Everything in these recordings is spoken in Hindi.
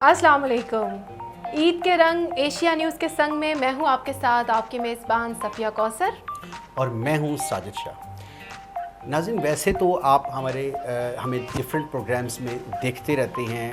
अस्सलाम वालेकुम। ईद के रंग एशिया न्यूज़ के संग में मैं हूं आपके साथ आपकी मेज़बान सफ़िया कौसर और मैं हूं साजिद शाह। नाज़रीन, वैसे तो आप हमें डिफरेंट प्रोग्राम्स में देखते रहते हैं।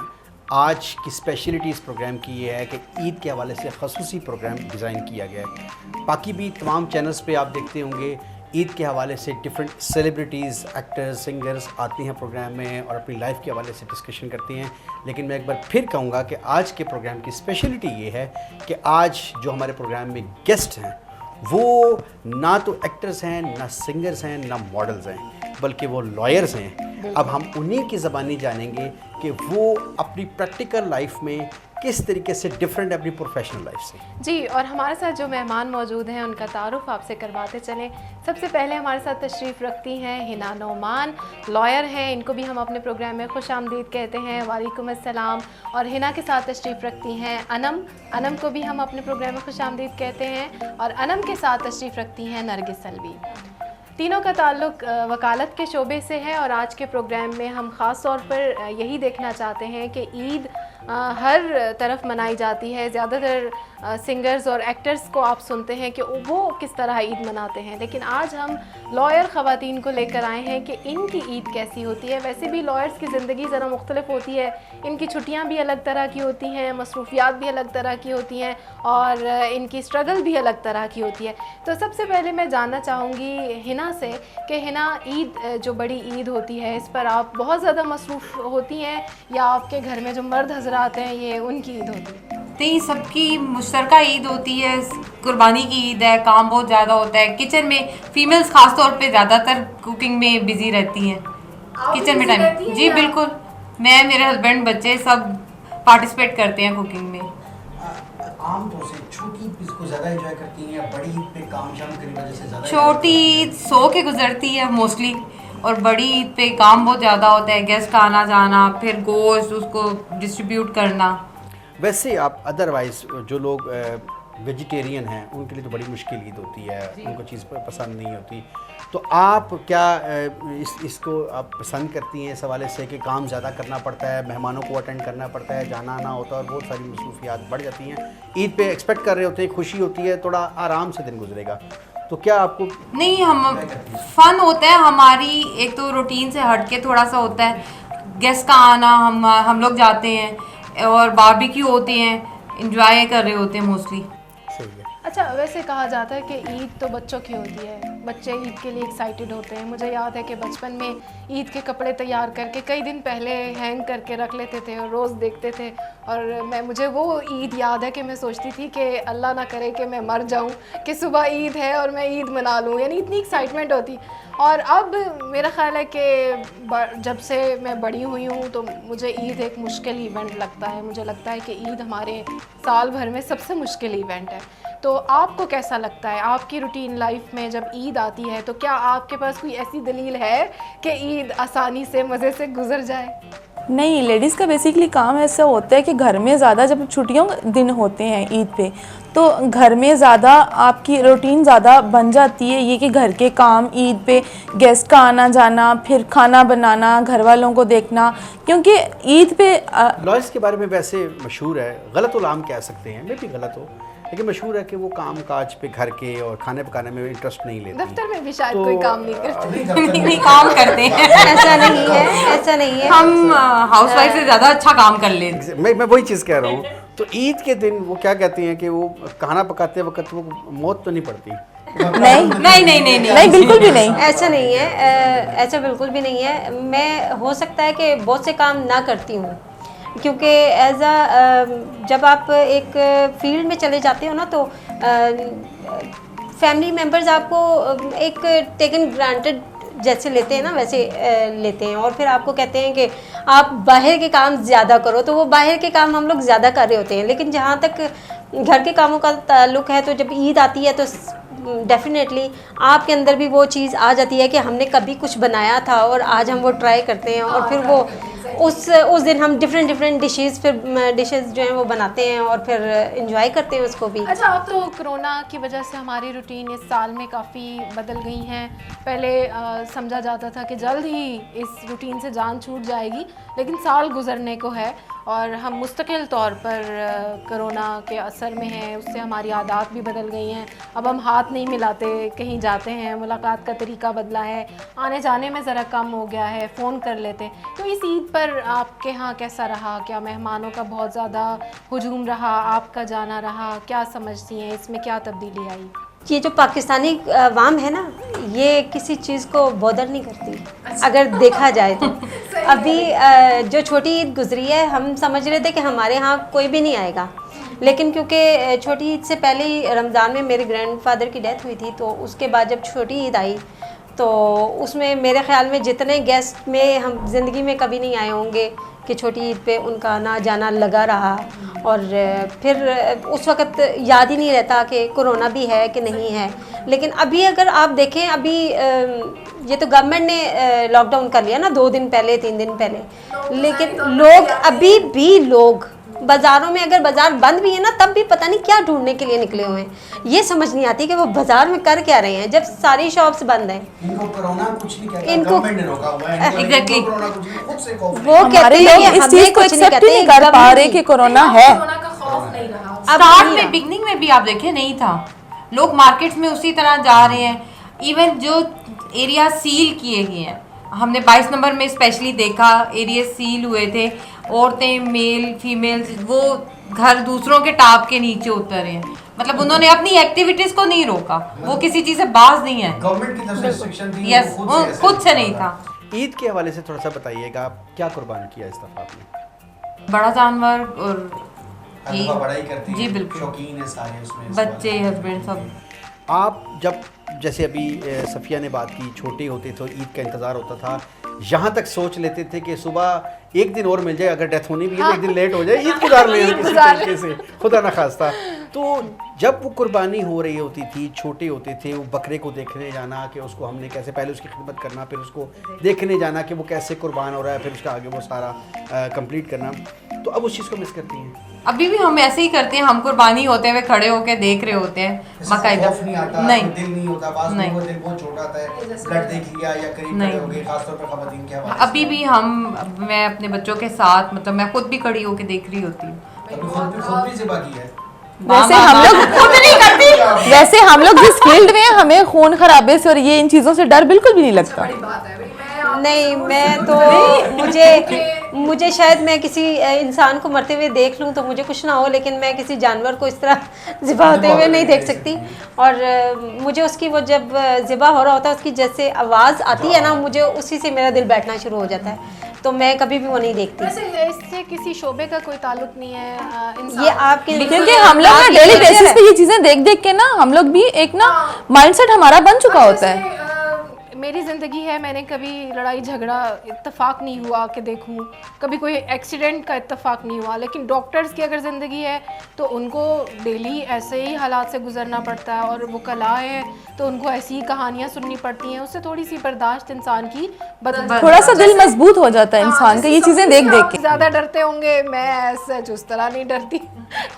आज की स्पेशलिटी इस प्रोग्राम की ये है कि ईद के हवाले से ख़ुसूसी प्रोग्राम डिज़ाइन किया गया है। बाकी भी तमाम चैनल्स पे आप देखते होंगे ईद के हवाले से डिफरेंट सेलिब्रिटीज़, एक्टर्स, सिंगर्स आती हैं प्रोग्राम में और अपनी लाइफ के हवाले से डिस्कशन करती हैं। लेकिन मैं एक बार फिर कहूँगा कि आज के प्रोग्राम की स्पेशलिटी ये है कि आज जो हमारे प्रोग्राम में गेस्ट हैं वो ना तो एक्टर्स हैं, ना सिंगर्स हैं, ना मॉडल्स हैं, बल्कि वो लॉयर्स हैं। अब हम उन्हीं की ज़बानी जानेंगे कि वो अपनी प्रैक्टिकल लाइफ में किस तरीके से डिफरेंट है अपनी प्रोफेशनल लाइफ से। जी, और हमारे साथ जो मेहमान मौजूद हैं उनका तारुफ आपसे करवाते चलें। सबसे पहले हमारे साथ तशरीफ़ रखती हैं हिना नोमान, लॉयर हैं। इनको भी हम अपने प्रोग्राम में खुशामदीद कहते हैं। वालेकुम अस्सलाम। और हिना के साथ तशरीफ़ रखती हैं अनम को भी हम अपने प्रोग्राम में खुशामदीद कहते हैं। और अनम के साथ तशरीफ़ रखती हैं नरगिस अलवी। तीनों का ताल्लुक़ वकालत के शोबे से है और आज के प्रोग्राम में हम ख़ास तौर पर यही देखना चाहते हैं कि ईद हर तरफ मनाई जाती है। ज़्यादातर सिंगर्स और एक्टर्स को आप सुनते हैं कि वो किस तरह ईद मनाते हैं, लेकिन आज हम लॉयर ख़वातीन को लेकर आए हैं कि इनकी ईद कैसी होती है। वैसे भी लॉयर्स की ज़िंदगी ज़रा मुख्तलिफ होती है, इनकी छुट्टियां भी अलग तरह की होती हैं, मसरूफियात भी अलग तरह की होती हैं और इनकी स्ट्रगल भी अलग तरह की होती है। तो सबसे पहले मैं जानना चाहूँगी हिना से कि हिना, ईद जो बड़ी ईद होती है इस पर आप बहुत ज़्यादा मसरूफ़ होती हैं या आपके घर में जो मर्द हजरात हैं ये उनकी ईद होती है? नहीं, सबकी मुश्तरका ईद होती है। कुर्बानी की ईद है, काम बहुत ज़्यादा होता है किचन में। फीमेल्स खास तौर पे ज़्यादातर कुकिंग में बिजी रहती हैं, किचन में टाइम। जी बिल्कुल, मैं, मेरे हस्बैंड, बच्चे सब पार्टिसिपेट करते हैं कुकिंग में। आम तौर से छोटी ईद को ज़्यादा एंजॉय करती हैं या बड़ी ईद पे काम शाम की वजह से ज़्यादा? छोटी ईद सो के गुजरती है मोस्टली, और बड़ी ईद पे काम बहुत ज़्यादा होता है। गेस्ट का आना जाना, फिर गोश्त उसको डिस्ट्रीब्यूट करना। वैसे आप अदरवाइज़ जो लोग वेजिटेरियन हैं उनके लिए तो बड़ी मुश्किल ईद होती है, उनको चीज़ पसंद नहीं होती। तो आप क्या इसको आप पसंद करती हैं इस हवाले से कि काम ज़्यादा करना पड़ता है, मेहमानों को अटेंड करना पड़ता है, जाना आना होता है और बहुत सारी मसरूफियात बढ़ जाती हैं। ईद पे एक्सपेक्ट कर रहे होते हैं, खुशी होती है, थोड़ा आराम से दिन गुजरेगा, तो क्या आपको नहीं, हम फन होता है हमारी, एक तो रूटीन से हट के थोड़ा सा होता है। गेस्ट का आना, हम लोग जाते हैं और बारबेक्यू होते हैं, इंजॉय कर रहे होते हैं मोस्टली। सही है। अच्छा, वैसे कहा जाता है कि ईद तो बच्चों की होती है, बच्चे ईद के लिए एक्साइटेड होते हैं। मुझे याद है कि बचपन में ईद के कपड़े तैयार करके कई दिन पहले हैंग करके रख लेते थे और रोज़ देखते थे। और मुझे वो ईद याद है कि मैं सोचती थी कि अल्लाह ना करे कि मैं मर जाऊं कि सुबह ईद है और मैं ईद मना लूं, यानी इतनी एक्साइटमेंट होती। और अब मेरा ख़्याल है कि जब से मैं बड़ी हुई हूँ तो मुझे ईद एक मुश्किल इवेंट लगता है। मुझे लगता है कि ईद हमारे साल भर में सबसे मुश्किल इवेंट है। तो आपको कैसा लगता है आपकी रूटीन लाइफ में जब ईद आती है, तो क्या आपके पास कोई ऐसी दलील है कि ईद आसानी से मज़े से गुजर जाए? नहीं, लेडीज़ का बेसिकली काम ऐसा होता है कि घर में ज़्यादा जब छुट्टियों दिन होते हैं ईद पे, तो घर में ज़्यादा आपकी रूटीन ज़्यादा बन जाती है। ये कि घर के काम, ईद पे गेस्ट का आना जाना, फिर खाना बनाना, घर वालों को देखना, क्योंकि ईद पे लॉयर्स के बारे में वैसे मशहूर है, गलत उलाम कह सकते हैं, मैं भी गलत हो, लेकिन मशहूर है कि वो काम काज पे, घर के और खाने पकाने में इंटरेस्ट नहीं लेती। दफ्तर में भी शायद कोई काम नहीं करते। नहीं, काम करते हैं। ऐसा नहीं है, ऐसा नहीं है। हम हाउसवाइफ से ज़्यादा अच्छा काम कर लेते हैं। मैं वही चीज़ कह रहा हूँ। तो ईद के दिन वो क्या कहती हैं कि वो खाना पकाते वक्त वो मौत तो नहीं पड़ती? नहीं, बिल्कुल भी नहीं। ऐसा नहीं है, ऐसा बिल्कुल भी नहीं है। मैं, हो सकता है कि बहुत से काम ना करती हूँ, क्योंकि जब आप एक फील्ड में चले जाते हो ना, तो फैमिली मेम्बर्स आपको एक टेकन ग्रांटेड जैसे लेते हैं ना, वैसे लेते हैं। और फिर आपको कहते हैं कि आप बाहर के काम ज़्यादा करो, तो वो बाहर के काम हम लोग ज़्यादा कर रहे होते हैं। लेकिन जहाँ तक घर के कामों का ताल्लुक़ है, तो जब ईद आती है तो डेफिनेटली आपके अंदर भी वो चीज़ आ जाती है कि हमने कभी कुछ बनाया था और आज हम वो ट्राई करते हैं। और फिर वो उस दिन हम डिफरेंट डिशेस जो हैं वो बनाते हैं और फिर इंजॉय करते हैं उसको भी। अच्छा, अब तो कोरोना की वजह से हमारी रूटीन इस साल में काफ़ी बदल गई हैं। पहले समझा जाता था कि जल्द ही इस रूटीन से जान छूट जाएगी, लेकिन साल गुजरने को है और हम मुस्तकिल तौर पर कोरोना के असर में हैं, उससे हमारी आदत भी बदल गई हैं। अब हम हाथ नहीं मिलाते, कहीं जाते हैं मुलाकात का तरीका बदला है, आने जाने में ज़रा कम हो गया है, फ़ोन कर लेते हैं। तो इस ईद पर आपके यहाँ कैसा रहा? क्या मेहमानों का बहुत ज़्यादा हुजूम रहा, आपका जाना रहा? क्या समझती हैं, इसमें क्या तब्दीली आई? ये जो पाकिस्तानी अवाम है ना, ये किसी चीज़ को बॉदर नहीं करती अगर देखा जाए तो। अभी जो छोटी ईद गुजरी है, हम समझ रहे थे कि हमारे यहाँ कोई भी नहीं आएगा, लेकिन क्योंकि छोटी ईद से पहले ही रमज़ान में मेरे ग्रैंडफादर की डेथ हुई थी, तो उसके बाद जब छोटी ईद आई तो उसमें मेरे ख़्याल में जितने गेस्ट में हम ज़िंदगी में कभी नहीं आए होंगे कि छोटी ईद पे उनका आना जाना लगा रहा। और फिर उस वक़्त याद ही नहीं रहता कि कोरोना भी है कि नहीं है। लेकिन अभी अगर आप देखें, अभी ये तो गवर्नमेंट ने लॉकडाउन कर लिया ना 2 दिन पहले 3 दिन पहले, लेकिन लोग अभी भी लोग बाज़ारों में, अगर बाज़ार बंद भी है ना तब भी पता नहीं क्या ढूंढने के लिए निकले हुए हैं। ये समझ नहीं आती कि वो बाज़ार में कर क्या रहे हैं जब सारी शॉप्स बंद हैं। इनको कोरोना कुछ नहीं कहता, इनको गवर्नमेंट ने रोका हुआ है। Exactly. कोरोना कुछ नहीं, खुद से खौफ वो कहते हैं कि इस चीज को एक्सेप्ट ही नहीं कर पा रहे कि कोरोना है। कोरोना का खौफ नहीं रहा। स्टार्ट में बिगनिंग में भी आप देखें नहीं था, लोग मार्केट्स में उसी तरह जा रहे हैं। इवन जो एरिया सील किए गए हैं, हमने 22 नंबर में स्पेशली देखा एरिया सील हुए थे, औरतें मेल फीमेल्स वो घर दूसरों के टाप के नीचे उतर हैं। मतलब उन्होंने अपनी एक्टिविटीज को नहीं रोका, वो किसी चीज से बाज नहीं है। गवर्नमेंट की तरफ से रिस्ट्रिक्शन थी, यस, वो खुद से नहीं था। ईद के हवाले से थोड़ा सा बताइएगा, क्या कुर्बान किया इस दफा आपने? बड़ा जानवर और अल्फा बड़ा ही करती जी है, बिल्कुल, शौकीन है सारे उसमें, बच्चे हस्बैंड सब। आप जब जैसे अभी सफ़िया ने बात की, छोटे होते तो ईद का इंतज़ार होता था, यहाँ तक सोच लेते थे कि सुबह एक दिन और मिल जाए, अगर डेथ होनी भी है तो एक दिन लेट हो जाए, ईद गुजार ले किसी तरीके से, खुदा न खास्ता। तो जब वो कुर्बानी हो रही होती थी, छोटे होते थे, वो बकरे को देखने जाना कि उसको हमने कैसे पहले उसकी खिदमत करना, फिर उसको देखने जाना कि वो कैसे कुर्बान हो रहा है, फिर उसका आगे वो सारा कंप्लीट करना, तो अब उस चीज़ को मिस करती हैं? अभी भी हम ऐसे ही करते हैं, हम कुर्बानी होते हुए खड़े होकर देख रहे होते हैं बाकायदा। नहीं, दिल नहीं होता, बात नहीं, दिल बहुत छोटा होता है, ब्लड देख लिया या करीब खड़े हो गए, खासतौर पर खवातीन के हवाले से। अभी भी मैं अपने बच्चों के साथ, मतलब मैं खुद भी खड़ी होकर देख रही होती हूँ। खुद भी ज़िबा की है। वैसे हम लोग खुद नहीं करती, वैसे हम लोग जिस फील्ड में हैं, हमें खून खराबे से और ये इन चीज़ों से डर बिल्कुल भी नहीं लगता। नहीं, मैं तो मुझे शायद मैं किसी इंसान को मरते हुए देख लूं तो मुझे कुछ ना हो, लेकिन मैं किसी जानवर को इस तरह ज़िबा होते हुए नहीं देख सकती। और मुझे उसकी वो जब ज़िबा हो रहा होता है उसकी जैसे आवाज़ आती है ना, मुझे उसी से मेरा दिल बैठना शुरू हो जाता है, तो मैं कभी भी वो नहीं देखती। वैसे इससे किसी शोबे का कोई ताल्लुक नहीं है, ये आपके, क्योंकि हम लोग ना डेली बेसिस पे ये चीज़ें देख देख के ना हम लोग भी एक ना माइंडसेट हमारा बन चुका होता है। मेरी ज़िंदगी है, मैंने कभी लड़ाई झगड़ा इत्तेफाक नहीं हुआ कि देखूं, कभी कोई एक्सीडेंट का इत्तेफाक नहीं हुआ, लेकिन डॉक्टर्स की अगर ज़िंदगी है तो उनको डेली ऐसे ही हालात से गुजरना पड़ता है, और वो कला है तो उनको ऐसी ही कहानियाँ सुननी पड़ती हैं, उससे थोड़ी सी बर्दाश्त इंसान की बदल, थोड़ा सा दिल मजबूत हो जाता है इंसान का ये चीज़ें देख देख के। ज़्यादा डरते होंगे, मैं ऐसे उस तरह नहीं डरती।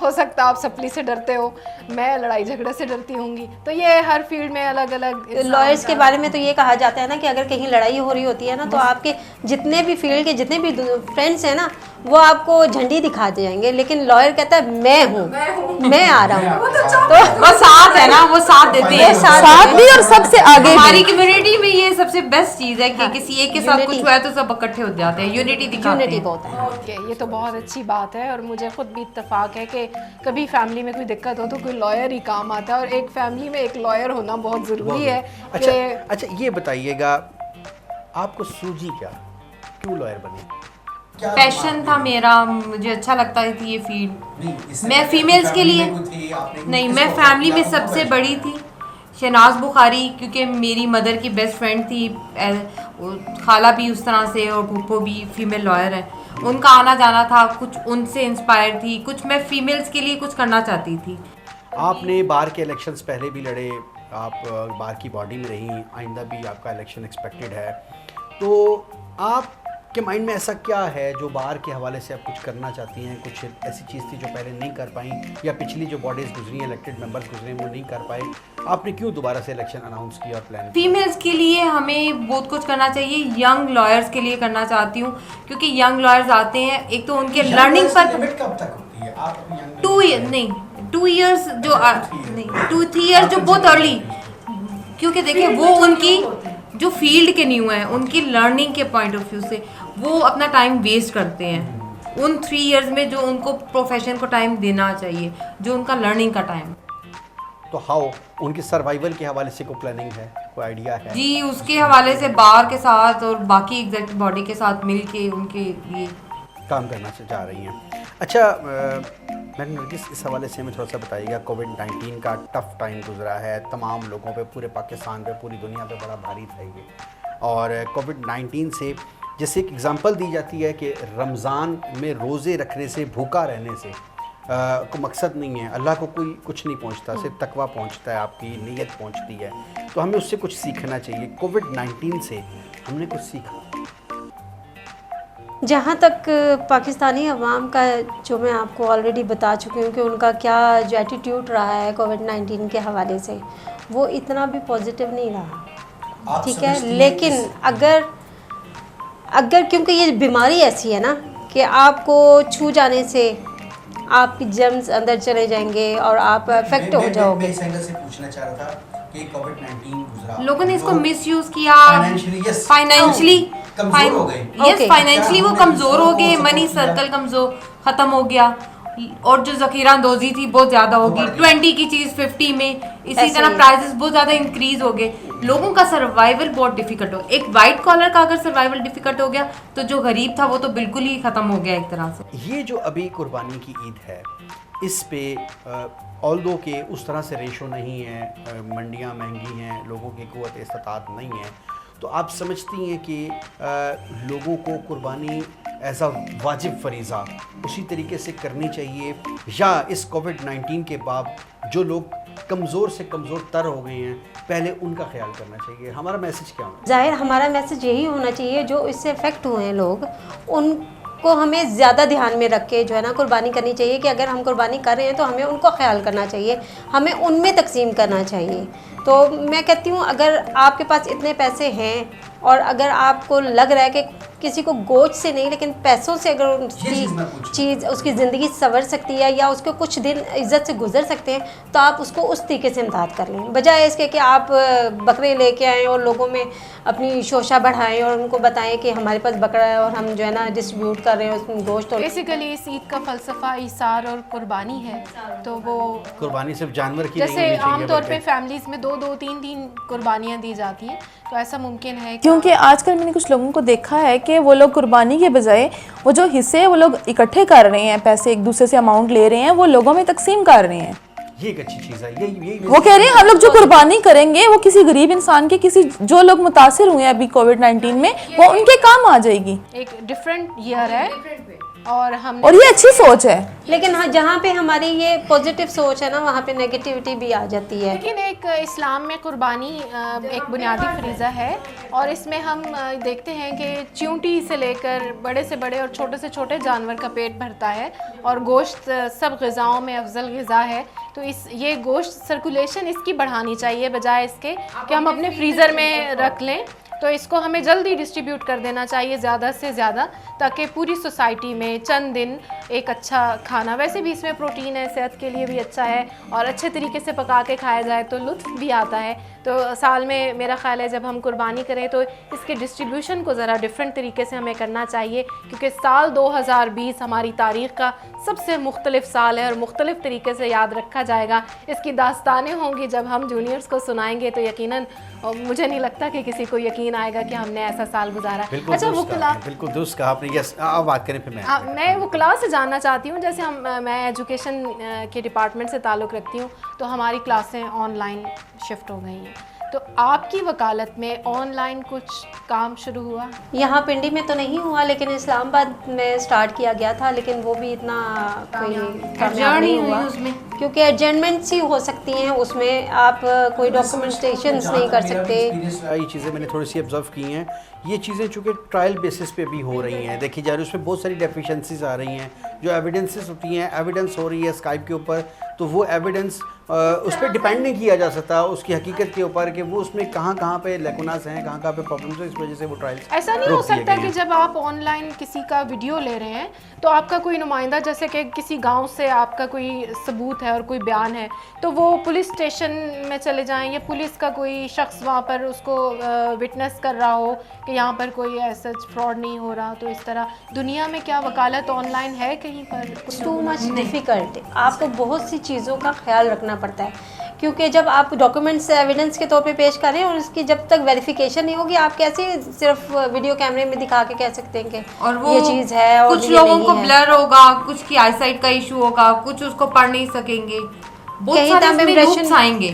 हो सकता है आप सप्ली से डरते हो, मैं लड़ाई झगड़े से डरती होंगी। तो ये हर फील्ड में अलग अलग। लॉयर्स के बारे में तो ये कहा जाता है ना कि अगर कहीं लड़ाई हो रही होती है ना तो आपके जितने भी फील्ड के जितने भी फ्रेंड्स हैं ना वो आपको झंडी दिखा जाएंगे, लेकिन लॉयर कहता है मैं हूँ, मैं आ रहा हूँ। तो वो साथ है ना, वो साथ देते हैं, साथ भी और सबसे आगे हमारी कम्युनिटी में ये सबसे बेस्ट चीज़ है कि किसी एक के साथ कुछ हुआ है तो सब इकट्ठे हो जाते हैं, यूनिटी दिखाते हैं। बहुत है। ओके, ये तो बहुत अच्छी बात है, और मुझे खुद भी इत्तेफाक है कि कभी फैमिली में कोई दिक्कत हो तो कोई लॉयर ही काम आता है, और एक फैमिली में एक लॉयर होना बहुत ज़रूरी है। अच्छा ये बताइएगा, आपको सूझी क्या, क्यों लॉयर बने? पैशन था मेरा, मुझे अच्छा लगता थी ये फील्ड। मैं फीमेल्स के लिए नहीं, मैं फैमिली में सबसे बड़ी थी। शहनाज बुखारी क्योंकि मेरी मदर की बेस्ट फ्रेंड थी, खाला भी उस तरह से और फूफो भी फीमेल लॉयर है, उनका आना जाना था, कुछ उनसे इंस्पायर थी, कुछ मैं फीमेल्स के लिए कुछ करना चाहती थी। आपने बार के इलेक्शंस पहले भी लड़े, आप बार की बॉडी में रही, आइंदा भी आपका इलेक्शन एक्सपेक्टेड है, तो आप आपके माइंड में ऐसा क्या है जो बाहर के हवाले से आप कुछ करना चाहती हैं, कुछ ऐसी चीज़ थी जो पहले नहीं कर पाई, या पिछली जो बॉडीज़ गुजरी हैं, इलेक्टेड मेंबर्स गुजरे हैं, वो नहीं कर पाए, आपने क्यों दोबारा से इलेक्शन अनाउंस किया और प्लान? फीमेल्स के लिए हमें बहुत कुछ करना चाहिए, यंग लॉयर्स के लिए करना चाहती हूँ, क्योंकि यंग लॉयर्स आते हैं, एक तो उनके लर्निंग पर कब तक होती है? आप 2 ईयर नहीं 2 इयर्स जो नहीं 2-3 ईयर्स जो बहुत अर्ली, क्योंकि देखिए वो उनकी जो फील्ड के न्यू हैं, उनकी लर्निंग के पॉइंट ऑफ व्यू से वो अपना टाइम वेस्ट करते हैं। उन 3 इयर्स में जो उनको प्रोफेशन को टाइम देना चाहिए, जो उनका लर्निंग का टाइम। तो हाउ उनकी सर्वाइवल के हवाले से कोई प्लानिंग है, कोई आइडिया है? जी, उसके हवाले से बार के साथ और बाकी एग्जैक्ट बॉडी के साथ मिल के उनके लिए काम करना चाह रही हैं। अच्छा मैडम नरगिस, इस हवाले से हमें थोड़ा सा बताइएगा। कोविड-19 का टफ टाइम गुजरा है तमाम लोगों पे, पूरे पाकिस्तान पे, पूरी दुनिया पे बड़ा भारी था ये। और कोविड-19 से जैसे एक एग्ज़ाम्पल दी जाती है कि रमज़ान में रोज़े रखने से, भूखा रहने से को मकसद नहीं है, अल्लाह को कोई कुछ नहीं पहुंचता, सिर्फ तकवा पहुंचता है, आपकी नीयत पहुंचती है। तो हमें उससे कुछ सीखना चाहिए। कोविड-19 से हमने कुछ सीखा? जहाँ तक पाकिस्तानी अवाम का, जो मैं आपको ऑलरेडी बता चुकी हूँ कि उनका क्या जो एटीट्यूड रहा है कोविड-19 के हवाले से, वो इतना भी पॉजिटिव नहीं रहा, ठीक है। लेकिन अगर क्योंकि ये बीमारी ऐसी है ना कि आपको छू जाने से आपकी जर्म्स अंदर चले जाएंगे और आप अफेक्ट हो जाओगे। इस एंगल से पूछना चाह रहा था कि कोविड-19 गुजरा, लोगों ने इसको मिसयूज किया, फाइनेंशियली वो कमजोर हो गए, मनी सर्कल कमजोर खत्म हो गया, और जो जखीरा अंदोजी थी बहुत ज़्यादा होगी, 20 की चीज़ 50 में, इसी तरह प्राइसेस बहुत ज़्यादा इंक्रीज हो गए, लोगों का सर्वाइवल बहुत डिफिकल्ट हो। एक वाइट कॉलर का अगर सर्वाइवल डिफिकल्ट हो गया तो जो गरीब था वो तो बिल्कुल ही ख़त्म हो गया एक तरह से। ये जो अभी कुर्बानी की ईद है, इस पे ऑल्दो के उस तरह से रेशो नहीं है, मंडियाँ महंगी हैं, लोगों की क़ुव्वत इस्तात नहीं है, तो आप समझती हैं कि लोगों को कुर्बानी एज अ वाजिब फरीज़ा उसी तरीके से करनी चाहिए, या इस कोविड-19 के बाद जो लोग कमज़ोर से कमज़ोर तर हो गए हैं पहले उनका ख्याल करना चाहिए? हमारा मैसेज क्या होना? ज़ाहिर हमारा मैसेज यही होना चाहिए, जो इससे इफ़ेक्ट हुए हैं लोग, उनको हमें ज़्यादा ध्यान में रख के जो है ना कुर्बानी करनी चाहिए, कि अगर हम कुर्बानी कर रहे हैं तो हमें उनको ख्याल करना चाहिए, हमें उनमें तकसीम करना चाहिए। तो मैं कहती हूँ अगर आपके पास इतने पैसे हैं और अगर आपको लग रहा है कि किसी को गोश्त से नहीं लेकिन पैसों से अगर उसकी चीज़ उसकी ज़िंदगी संवर सकती है या उसके कुछ दिन इज्जत से गुजर सकते हैं, तो आप उसको उस तरीके से इमदाद कर लें, बजाय इसके कि आप बकरे लेके आएँ और लोगों में अपनी शोशा बढ़ाएं और उनको बताएं कि हमारे पास बकरा है और हम जो है ना डिस्ट्रीब्यूट कर रहे हैं उसमें गोश्त। और बेसिकली इस ईद का फ़लसफ़ा ईसार और कुर्बानी है, तो वो कुर्बानी सिर्फ जानवर की जैसे आमतौर पे फैमिलीज़ में 2-2, 3-3 कुर्बानियाँ दी जाती हैं, तो ऐसा मुमकिन है क्योंकि आजकल मैंने कुछ लोगों को देखा है कि वो लोग कुर्बानी के बजाय वो जो हिस्से वो लोग इकट्ठे कर रहे हैं, पैसे एक दूसरे से अमाउंट ले रहे हैं, वो लोगों में तकसीम कर रहे हैं। ये एक अच्छी चीज़ है। ये वो कह रहे हैं हम लोग जो कुर्बानी करेंगे वो किसी गरीब इंसान के, किसी जो लोग मुतासिर हुए हैं अभी कोविड-19 में, वो उनके काम आ जाएगी। एक डिफरेंट ईयर है और ये अच्छी सोच है, लेकिन हाँ जहाँ पे हमारी ये पॉजिटिव सोच है ना वहाँ पे नेगेटिविटी भी आ जाती है। लेकिन एक इस्लाम में कुर्बानी एक बुनियादी फरीज़ा है, और इसमें हम देखते हैं कि चींटी से लेकर बड़े से बड़े और छोटे से छोटे जानवर का पेट भरता है, और गोश्त सब ग़िज़ाओं में अफजल ग़िज़ा है। तो ये गोश्त सर्कुलेशन इसकी बढ़ानी चाहिए, बजाय इसके कि हम अपने फ्रीज़र में रख लें। तो इसको हमें जल्दी डिस्ट्रीब्यूट कर देना चाहिए ज़्यादा से ज़्यादा, ताकि पूरी सोसाइटी में चंद दिन एक अच्छा खाना, वैसे भी इसमें प्रोटीन है, सेहत के लिए भी अच्छा है, और अच्छे तरीके से पका के खाया जाए तो लुत्फ़ भी आता है। तो साल में मेरा ख़्याल है जब हम कुर्बानी करें तो इसके डिस्ट्रीब्यूशन को ज़रा डिफरेंट तरीके से हमें करना चाहिए, क्योंकि साल 2020 हमारी तारीख़ का सबसे मुख्तलिफ साल है और मुख्तलिफ तरीके से याद रखा जाएगा। इसकी दास्तानें होंगी जब हम जूनियर्स को सुनाएंगे तो यकीनन मुझे नहीं लगता कि किसी को यकीन आएगा कि हमने ऐसा साल गुजारा। अच्छा वुकला, बिल्कुल दुरुस्त कहा आपने। यस, आप बात करें फिर मैं वुकला से जानना चाहती हूँ, जैसे मैं एजुकेशन के डिपार्टमेंट से ताल्लुक़ रखती हूँ, तो हमारी क्लासें ऑनलाइन शिफ्ट हो गई हैं, तो आपकी वकालत में ऑनलाइन कुछ काम शुरू हुआ? यहाँ पिंडी में तो नहीं हुआ, लेकिन इस्लामाबाद में स्टार्ट किया गया था, लेकिन वो भी इतना कोई कामयाब नहीं हुआ। क्योंकि एडजमेंट्स ही हो सकती हैं, उसमें आप कोई डॉक्यूमेंटेशन नहीं कर सकते। ये चीज़ें मैंने थोड़ी सी ऑब्जर्व की हैं, ये चीज़ें चूँकि ट्रायल बेसिस पे भी हो रही हैं, देखी जा रही है, उसमें बहुत सारी डेफिशिएंसीज आ रही हैं, जो एविडेंसेस होती हैं, एविडेंस हो रही है स्काइप के ऊपर, तो वो एविडेंस उस पर डिपेंड नहीं किया जा सकता उसकी हकीकत के ऊपर कि वो उसमें कहाँ पे लेकुनास हैं, कहाँ पे प्रॉब्लम्स हैं, इस वजह से वो ट्रायल्स ऐसा नहीं हो सकता कि जब आप ऑनलाइन किसी का वीडियो ले रहे हैं तो आपका कोई नुमाइंदा, जैसे कि किसी गांव से आपका कोई सबूत है और कोई बयान है, तो वो पुलिस स्टेशन में चले जाएं या पुलिस का कोई शख्स वहाँ पर उसको विटनेस कर रहा हो कि यहाँ पर कोई ऐसा फ्रॉड नहीं हो रहा, तो इस तरह दुनिया में क्या वकालत ऑनलाइन है कहीं पर? टू मच डिफ़िकल्ट, आपको बहुत सी चीज़ों का ख्याल रखना पड़ता है, क्योंकि जब आप डॉक्यूमेंट्स एविडेंस के तौर पे पेश करें और उसकी जब तक वेरिफिकेशन नहीं होगी, आप कैसे सिर्फ वीडियो कैमरे में दिखा के कह सकते हैं कि और वो ये चीज़ है और कुछ ये लोगों नहीं को है। ब्लर होगा, कुछ की आईसाइट का इशू होगा, कुछ उसको पढ़ नहीं सकेंगे, बहुत कहीं सारे तक इसमें impression- लूप्स आएंगे।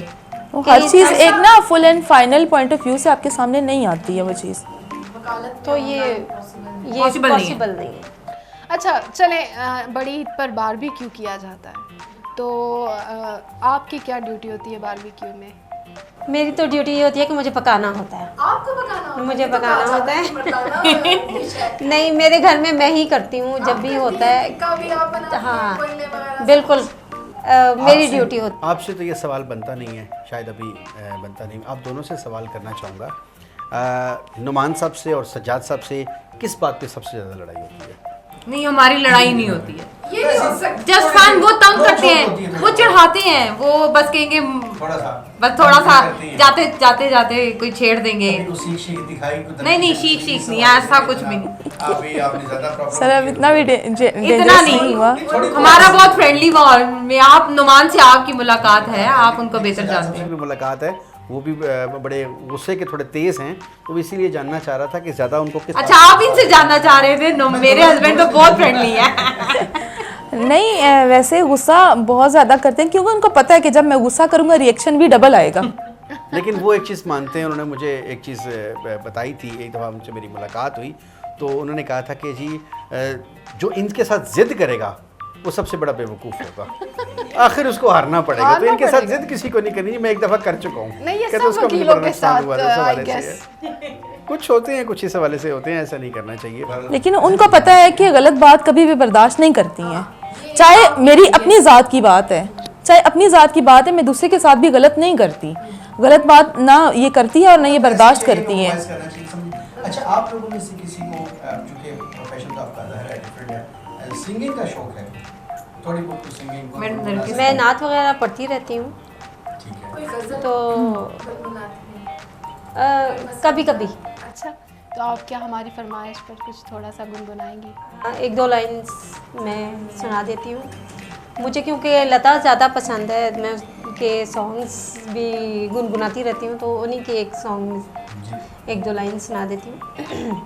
तो हर चीज़ एक ना full and final point of view से आपके सामने नहीं आती है वो चीज़, तो ये Possible नहीं है। पॉसिबल नहीं है। अच्छा चले, बड़ी ईद पर बारबेक्यू किया जाता है, तो आपकी क्या ड्यूटी होती है बारबेक्यू में? मेरी तो ड्यूटी ये होती है कि मुझे पकाना होता है। आपको पकाना मुझे पकाना होता है। नहीं, मेरे घर में मैं ही करती हूँ जब भी होता है। कभी आप बनाते हैं, हाँ कोयले वगैरह? बिल्कुल, मेरी ड्यूटी होती है। आपसे तो ये सवाल बनता नहीं है, शायद अभी बनता नहीं, आप दोनों से सवाल करना चाहूँगा, नुमान साहब से और सज्जाद साहब से, किस बात पे सबसे ज़्यादा लड़ाई होती है? नहीं, हमारी लड़ाई नहीं होती है। ये नहीं हो सकता। जस्ट फैन वो तंग करते हैं, वो चिढ़ाते हैं, वो बस कहेंगे बस थोड़ा सा जाते जाते कोई छेड़ देंगे। नहीं शीख नहीं, ऐसा कुछ भी नहीं। सर अब इतना भी इतना नहीं हुआ। हमारा बहुत फ्रेंडली माहौल में, आप नुमान से आपकी मुलाकात है, आप उनको बेहतर जानते हैं। भी मुलाकात है, वो भी बड़े गुस्से के थोड़े तेज़ हैं, तो इसीलिए जानना चाह रहा था कि ज़्यादा उनको किस अच्छा, आप इनसे जानना चाह रहे थे? मेरे हस्बैंड तो बहुत फ्रेंडली है। नहीं, वैसे गुस्सा बहुत ज़्यादा करते हैं क्योंकि उनको पता है कि जब मैं गुस्सा करूँगा रिएक्शन भी डबल आएगा। लेकिन वो एक चीज़ मानते हैं, उन्होंने मुझे एक चीज़ बताई थी, एक दफ़ा उनसे मेरी मुलाकात हुई तो उन्होंने कहा था कि जी जो इनके साथ ज़िद करेगा वो सबसे बड़ा बेवकूफ़ होगा, आखिर उसको हारना पड़ेगा, तो इनके साथ ज़िद किसी को नहीं करनी, मैं एक दफ़ा कर चुका हूँ। नहीं, ये कहते सब उसका मुझे वकीलों बड़ा के नुकसान साथ हुआ था, उस आई हवाले से गेस। है। कुछ होते हैं, कुछ इस हवाले से होते हैं, ऐसा नहीं करना चाहिए। लेकिन उनको पता है कि गलत बात कभी भी बर्दाश्त नहीं करती हैं, चाहे मेरी अपनी ज़ात की बात है, चाहे अपनी ज़ात की बात है, मैं दूसरे के साथ भी गलत नहीं करती, गलत बात ना ये करती है और ना ये बर्दाश्त करती है। अच्छा, आप लोगों में से किसी को, चूंकि प्रोफेशन तो आपका ज़ाहिर है डिफरेंट है, सिंगिंग का शौक है? थोड़ी बहुत सिंगिंग को मैं नात वगैरह पढ़ती रहती हूँ, ठीक है। तो कभी कभी अच्छा, तो आप क्या हमारी फरमाइश पर कुछ थोड़ा सा गुनगुनाएंगी? एक दो लाइन्स मैं सुना देती हूँ। मुझे क्योंकि लता ज़्यादा पसंद है, मैं उसके सॉन्ग्स भी गुनगुनाती रहती हूँ, तो उन्हीं के एक सॉन्ग एक दो लाइन सुना देती हूँ।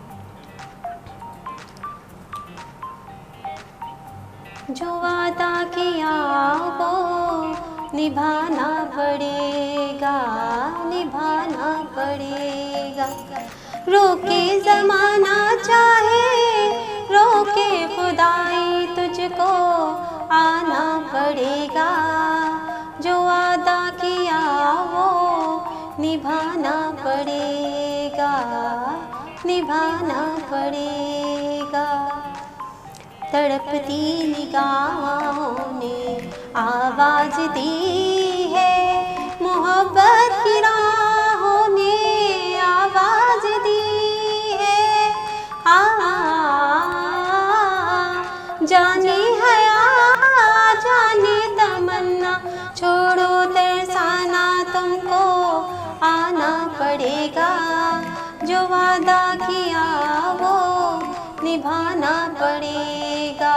जो वादा किया वो निभाना पड़ेगा, निभाना पड़ेगा। रोके ज़माना चाहे रोके खुदाई, तुझको आना पड़ेगा। जो वादा किया वो निभाना पड़ेगा, निभाना पड़ेगा। तड़पती निगाहों ने आवाज़ दी है, मोहब्बत की राहों ने आवाज़ दी है। जाने हया जाने तमन्ना, छोड़ो तरसाना, तुमको आना पड़ेगा। जो वादा किया वो निभाना पड़ेगा।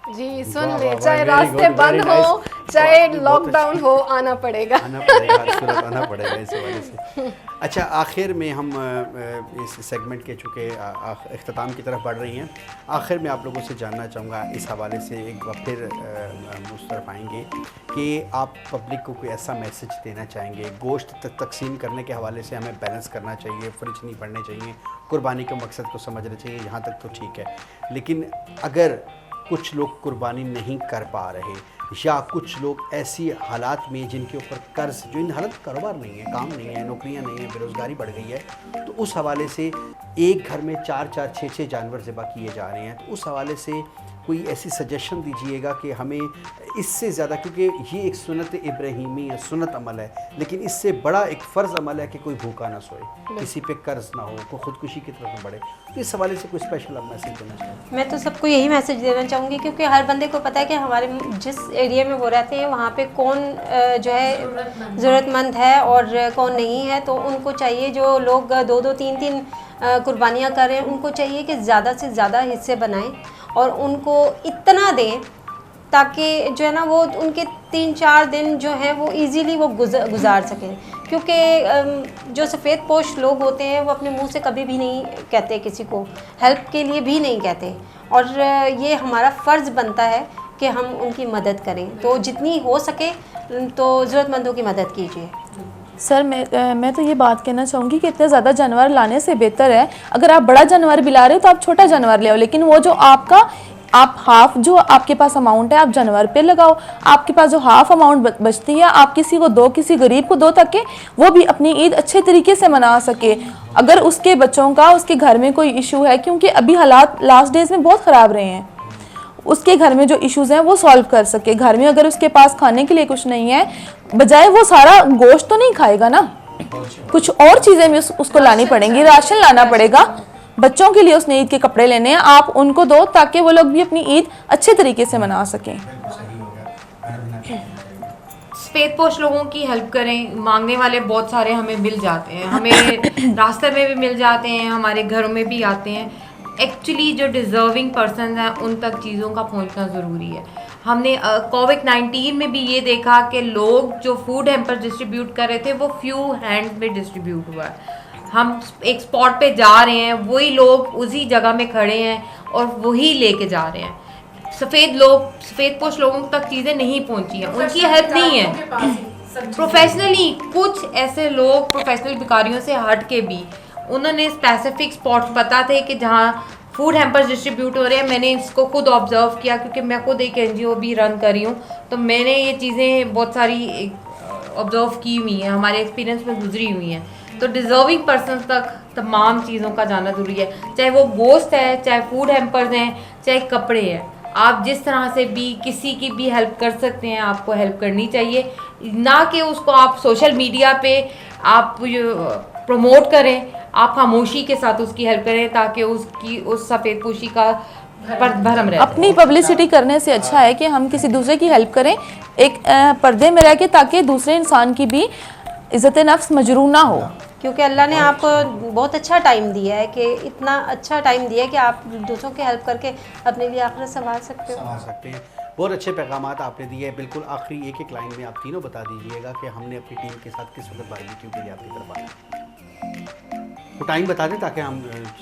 जी सुन वाह, ले, वाह, चाहे very रास्ते good, बंद very हो, nice। चाहे बहुत अच्छी। लॉकडाउन हो, आना पड़ेगा। आना पड़ेगा, सूरत आना पड़ेगा इस हवाले से। अच्छा, आखिर में हम इस सेगमेंट के चूँकि अख्ताम की तरफ बढ़ रही हैं, आखिर में आप लोगों से जानना चाहूँगा इस हवाले से, एक बार फिर उस तरफ आएंगे कि आप पब्लिक को कोई ऐसा मैसेज देना चाहेंगे? गोश्त तकसीम करने के हवाले से हमें बैलेंस करना चाहिए, फ्रिज नहीं पड़ने चाहिए, कुर्बानी के मकसद को समझना चाहिए, यहाँ तक तो ठीक है, लेकिन अगर कुछ लोग कुर्बानी नहीं कर पा रहे, या कुछ लोग ऐसी हालात में जिनके ऊपर कर्ज, जो इन हालत कारोबार नहीं है, काम नहीं है, नौकरियां नहीं है, बेरोज़गारी बढ़ गई है, तो उस हवाले से एक घर में 4-4, 6-6 जानवर ज़िबा किए जा रहे हैं, तो उस हवाले से कोई ऐसी सजेशन दीजिएगा कि हमें इससे ज़्यादा, क्योंकि ये एक सुन्नत इब्राहीमी है, सुन्नत अमल है, लेकिन इससे बड़ा एक फ़र्ज़ अमल है कि कोई भूखा ना सोए, किसी पे कर्ज ना हो, कोई ख़ुदकुशी की तरफ ना बढ़े। तो इस हवाले से कोई स्पेशल आप मैसेज देना चाहिए? मैं तो सबको यही मैसेज देना चाहूँगी, क्योंकि हर बंदे को पता है कि हमारे जिस एरिया में वो रहते हैं वहाँ पे कौन जो है ज़रूरतमंद है और कौन नहीं है। तो उनको चाहिए, जो लोग 2-2, 3-3 कुर्बानियाँ कर रहे हैं, उनको चाहिए कि ज़्यादा से ज़्यादा हिस्से बनाएं और उनको इतना दें ताकि जो है ना वो उनके 3-4 दिन जो है वो इजीली वो गुजार सकें। क्योंकि जो सफ़ेद पोश लोग होते हैं वो अपने मुंह से कभी भी नहीं कहते, किसी को हेल्प के लिए भी नहीं कहते, और ये हमारा फ़र्ज़ बनता है कि हम उनकी मदद करें। तो जितनी हो सके तो ज़रूरतमंदों की मदद कीजिए। सर मैं तो ये बात कहना चाहूँगी कि इतने ज़्यादा जानवर लाने से बेहतर है, अगर आप बड़ा जानवर भी ला रहे हो तो आप छोटा जानवर ले आओ, लेकिन वो जो आप हाफ जो आपके पास अमाउंट है आप जानवर पे लगाओ। आपके पास जो हाफ अमाउंट बचती है आप किसी को दो, किसी गरीब को दो, ताकि वो भी अपनी ईद अच्छे तरीके से मना सके। अगर उसके बच्चों का, उसके घर में कोई इशू है, क्योंकि अभी हालात लास्ट डेज में बहुत ख़राब रहे हैं, उसके घर में जो इश्यूज़ हैं वो सॉल्व कर सके। घर में अगर उसके पास खाने के लिए कुछ नहीं है, बजाय वो सारा गोश्त तो नहीं खाएगा ना, कुछ और चीज़ें भी उसको लानी पड़ेंगी, राशन लाना पड़ेगा। बच्चों के लिए उसने ईद के कपड़े लेने हैं, आप उनको दो ताकि वो लोग भी अपनी ईद अच्छे तरीके से मना सकें। सफेदपोश लोगों की हेल्प करें। मांगने वाले बहुत सारे हमें मिल जाते हैं, हमें रास्ते में भी मिल जाते हैं, हमारे घरों में भी आते हैं। एक्चुअली जो डिज़र्विंग पर्सन हैं उन तक चीज़ों का पहुंचना ज़रूरी है। हमने कोविड-19 में भी ये देखा कि लोग जो फूड हैम्पर डिस्ट्रीब्यूट कर रहे थे वो फ्यू हैंड में डिस्ट्रीब्यूट हुआ है। हम एक स्पॉट पे जा रहे हैं, वही लोग उसी जगह में खड़े हैं और वही लेके जा रहे हैं। सफ़ेदपोश लोगों तक चीज़ें नहीं पहुंची हैं, उनकी हेल्प नहीं है। प्रोफेशनली कुछ ऐसे लोग प्रोफेशनल भिखारियों से हट के भी उन्होंने स्पेसिफिक स्पॉट्स पता थे कि जहाँ फूड हैम्पर्स डिस्ट्रीब्यूट हो रहे हैं। मैंने इसको खुद ऑब्जर्व किया, क्योंकि मैं खुद एक NGO भी रन कर रही हूँ, तो मैंने ये चीज़ें बहुत सारी ऑब्जर्व की हुई हैं, हमारे एक्सपीरियंस में गुजरी हुई हैं। तो डिज़र्विंग पर्सन तक तमाम चीज़ों का जाना ज़रूरी है, चाहे वो गोश्त है, चाहे फूड हैम्पर्स हैं, चाहे कपड़े हैं। आप जिस तरह से भी किसी की भी हेल्प कर सकते हैं, आपको हेल्प करनी चाहिए, ना कि उसको आप सोशल मीडिया पे आप प्रमोट करें। आप खामोशी के साथ उसकी हेल्प करें ताकि उसकी उस सफ़ेदपोशी का भरम रहे। अपनी पब्लिसिटी करने से अच्छा है कि हम किसी दूसरे की हेल्प करें एक पर्दे में रह के, ताकि दूसरे इंसान की भी इज़्ज़त नफ्स मजरूह ना हो। क्योंकि अल्लाह ने आपको बहुत अच्छा टाइम दिया है, कि इतना अच्छा टाइम दिया है कि आप दूसरों की हेल्प करके अपने लिए आखिरत संभाल सकते हैं। बहुत अच्छे पैगाम आपने दिए हैं। बिल्कुल आखिरी एक लाइन में आप तीनों बता दीजिएगा कि हमने अपनी टीम के साथ किस वक्त बारबेक्यू के लिए आपकी तरफ आना, तो टाइम बता दें ताकि हम